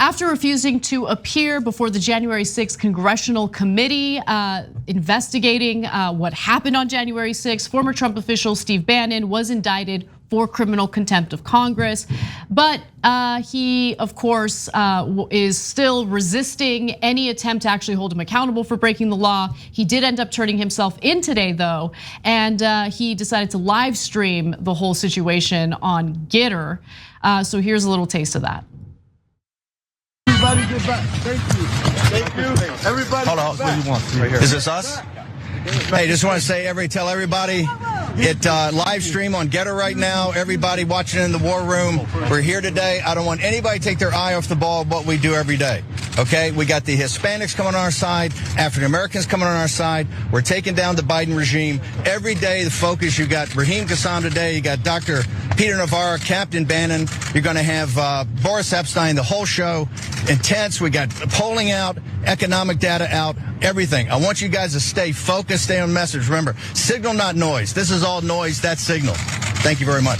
after refusing to appear before the January 6th Congressional Committee investigating what happened on January 6th, former Trump official Steve Bannon was indicted for criminal contempt of Congress. But he, of course, is still resisting any attempt to actually hold him accountable for breaking the law. He did end up turning himself in today, though, and he decided to live stream the whole situation on Gitter. So here's a little taste of that. Everybody get back. Thank you. Thank you. Everybody. Hold on. What do you want? Right here. Is this us? Hey, just want to say, tell everybody, it live stream on Getter right now. Everybody watching in the war room, we're here today. I don't want anybody to take their eye off the ball of what we do every day. Okay, we got the Hispanics coming on our side, African Americans coming on our side. We're taking down the Biden regime every day. The focus, you got Raheem Kassam today. You got Dr. Peter Navarro, Captain Bannon. You're going to have Boris Epstein, the whole show. Intense. We got polling out, economic data out, everything. I want you guys to stay focused, stay on message. Remember, signal, not noise. This is all noise, that's signal. Thank you very much.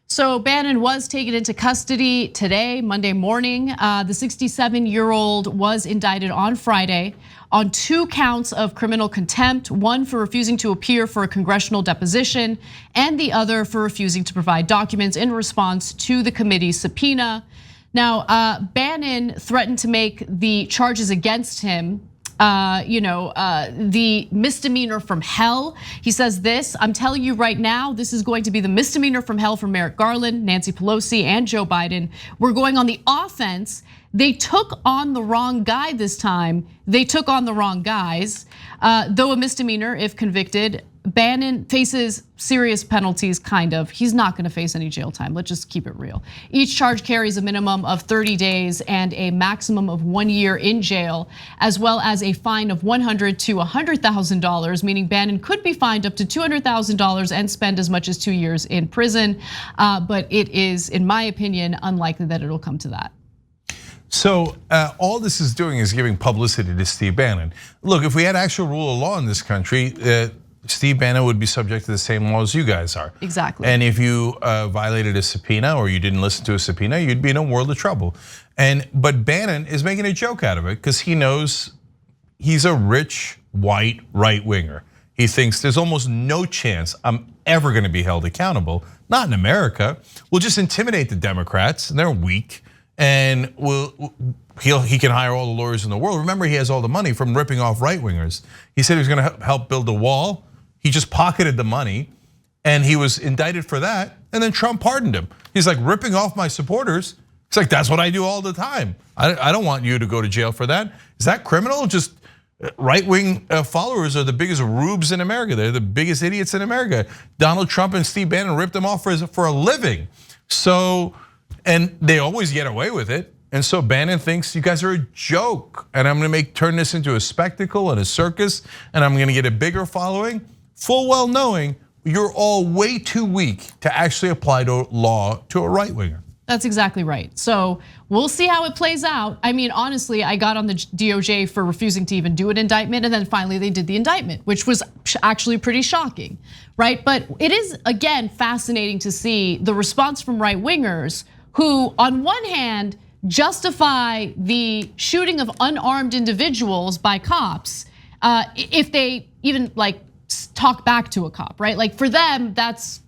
So Bannon was taken into custody today, Monday morning. The 67-year-old was indicted on Friday on 2 counts of criminal contempt, one for refusing to appear for a congressional deposition, and the other for refusing to provide documents in response to the committee's subpoena. Now, Bannon threatened to make the charges against him the misdemeanor from hell. He says this, I'm telling you right now, this is going to be the misdemeanor from hell for Merrick Garland, Nancy Pelosi, and Joe Biden. We're going on the offense. They took on the wrong guy this time. They took on the wrong guys. Though a misdemeanor, if convicted, Bannon faces serious penalties, kind of. He's not gonna face any jail time, let's just keep it real. Each charge carries a minimum of 30 days and a maximum of 1 year in jail, as well as a fine of $100,000 to $100,000, meaning Bannon could be fined up to $200,000 and spend as much as 2 years in prison. But it is, in my opinion, unlikely that it'll come to that. So all this is doing is giving publicity to Steve Bannon. Look, if we had actual rule of law in this country, Steve Bannon would be subject to the same laws you guys are. Exactly. And if you violated a subpoena or you didn't listen to a subpoena, you'd be in a world of trouble. But Bannon is making a joke out of it because he knows he's a rich, white right-winger. He thinks there's almost no chance I'm ever gonna be held accountable. Not in America. We'll just intimidate the Democrats, and they're weak. And he can hire all the lawyers in the world. Remember, he has all the money from ripping off right-wingers. He said he was gonna help build a wall. He just pocketed the money and he was indicted for that. And then Trump pardoned him. He's like, ripping off my supporters. He's like, that's what I do all the time. I don't want you to go to jail for that. Is that criminal? Just right-wing followers are the biggest rubes in America. They're the biggest idiots in America. Donald Trump and Steve Bannon ripped them off for a living. So, and they always get away with it. And so Bannon thinks you guys are a joke. And I'm gonna turn this into a spectacle and a circus. And I'm gonna get a bigger following. Full well knowing you're all way too weak to actually apply to law to a right-winger. That's exactly right. So we'll see how it plays out. I mean, honestly, I got on the DOJ for refusing to even do an indictment, and then finally they did the indictment, which was actually pretty shocking, right? But it is, again, fascinating to see the response from right-wingers who, on one hand, justify the shooting of unarmed individuals by cops if they even talk back to a cop, right? Like for them, that's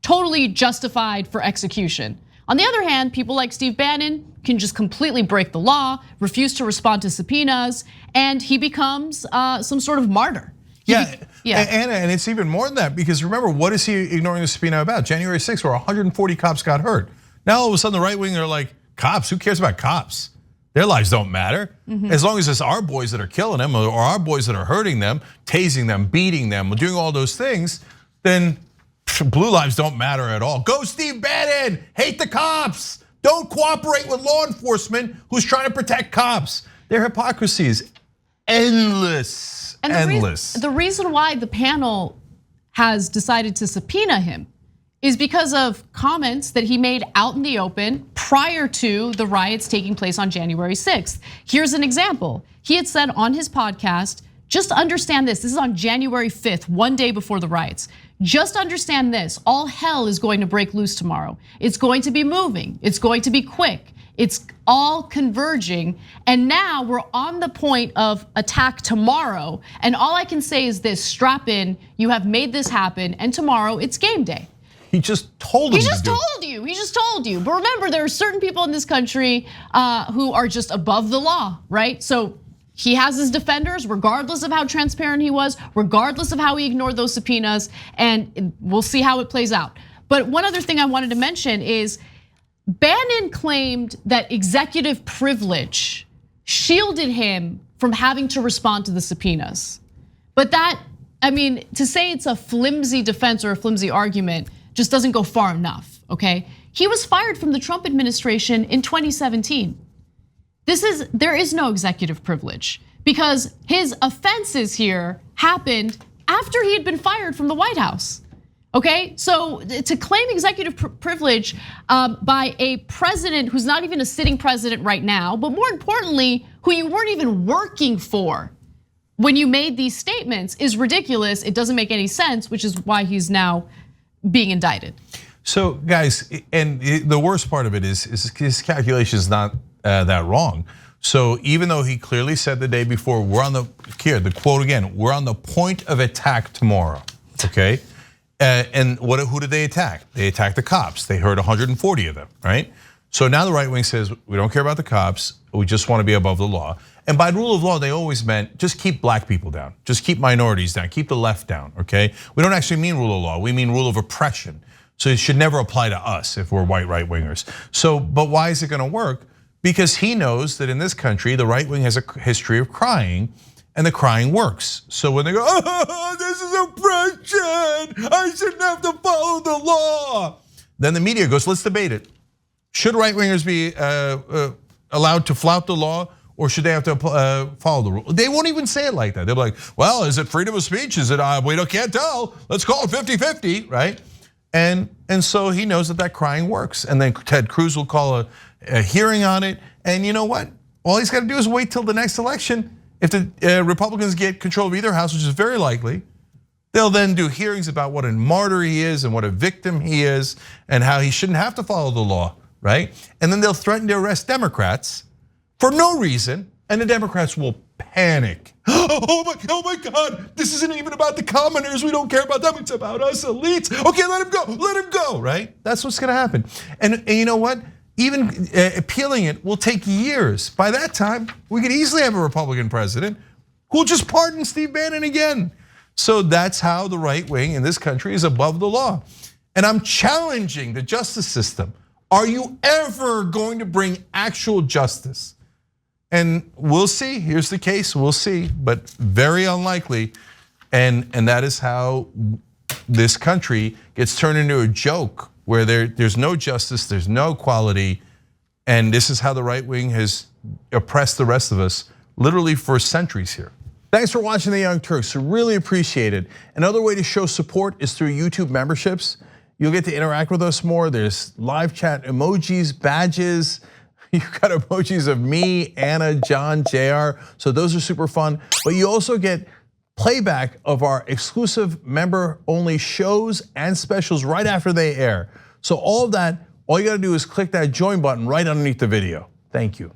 totally justified for execution. On the other hand, people like Steve Bannon can just completely break the law, refuse to respond to subpoenas, and he becomes some sort of martyr. Yeah, Anna, and it's even more than that, because remember, what is he ignoring the subpoena about? January 6th, where 140 cops got hurt. Now all of a sudden the right wing are like, cops, who cares about cops? Their lives don't matter. As long as it's our boys that are killing them or our boys that are hurting them, tasing them, beating them, doing all those things, then blue lives don't matter at all. Go Steve Bannon, hate the cops. Don't cooperate with law enforcement who's trying to protect cops. Their hypocrisy is endless, endless. The reason why the panel has decided to subpoena him is because of comments that he made out in the open prior to the riots taking place on January 6th. Here's an example. He had said on his podcast, just understand this is on January 5th, 1 day before the riots. Just understand this, all hell is going to break loose tomorrow. It's going to be moving, it's going to be quick. It's all converging. And now we're on the point of attack tomorrow. And all I can say is this: strap in, you have made this happen, and tomorrow it's game day. He just told him. He just told you. But remember, there are certain people in this country who are just above the law, right? So he has his defenders, regardless of how transparent he was, regardless of how he ignored those subpoenas, and we'll see how it plays out. But one other thing I wanted to mention is Bannon claimed that executive privilege shielded him from having to respond to the subpoenas. But that, I mean, to say it's a flimsy defense or a flimsy argument just doesn't go far enough, okay? He was fired from the Trump administration in 2017. There is no executive privilege because his offenses here happened after he had been fired from the White House. Okay, so to claim executive privilege by a president who's not even a sitting president right now, but more importantly, who you weren't even working for when you made these statements is ridiculous. It doesn't make any sense, which is why he's now being indicted. So guys, and the worst part of it is his calculation is not that wrong. So even though he clearly said the day before, the quote again, we're on the point of attack tomorrow, okay? And who did they attack? They attacked the cops. They hurt 140 of them, right? So now the right wing says, we don't care about the cops, we just want to be above the law. And by rule of law, they always meant just keep black people down, just keep minorities down, keep the left down, okay? We don't actually mean rule of law, we mean rule of oppression. So it should never apply to us if we're white right wingers. So, but why is it gonna work? Because he knows that in this country, the right wing has a history of crying, and the crying works. So when they go, oh, this is oppression, I shouldn't have to follow the law. Then the media goes, let's debate it. Should right wingers be allowed to flout the law, or should they have to follow the rule? They won't even say it like that. They'll be like, well, is it freedom of speech? Is it, we can't tell. Let's call it 50-50, right? And so he knows that crying works. And then Ted Cruz will call a hearing on it. And you know what? All he's got to do is wait till the next election. If the Republicans get control of either house, which is very likely, they'll then do hearings about what a martyr he is and what a victim he is and how he shouldn't have to follow the law, right? And then they'll threaten to arrest Democrats for no reason, and the Democrats will panic. Oh my God, this isn't even about the commoners, we don't care about them, it's about us elites. Okay, let him go, right? That's what's gonna happen. And you know what? Even appealing it will take years. By that time, we could easily have a Republican president who'll just pardon Steve Bannon again. So that's how the right wing in this country is above the law. And I'm challenging the justice system. Are you ever going to bring actual justice? And we'll see, here's the case, we'll see, but very unlikely. And that is how this country gets turned into a joke where there's no justice, there's no equality, and this is how the right wing has oppressed the rest of us literally for centuries here. Thanks for watching The Young Turks, really appreciate it. Another way to show support is through YouTube memberships. You'll get to interact with us more. There's live chat emojis, badges. You've got emojis of me, Anna, John, JR, so those are super fun. But you also get playback of our exclusive member-only shows and specials right after they air. So all of that, all you gotta do is click that join button right underneath the video. Thank you.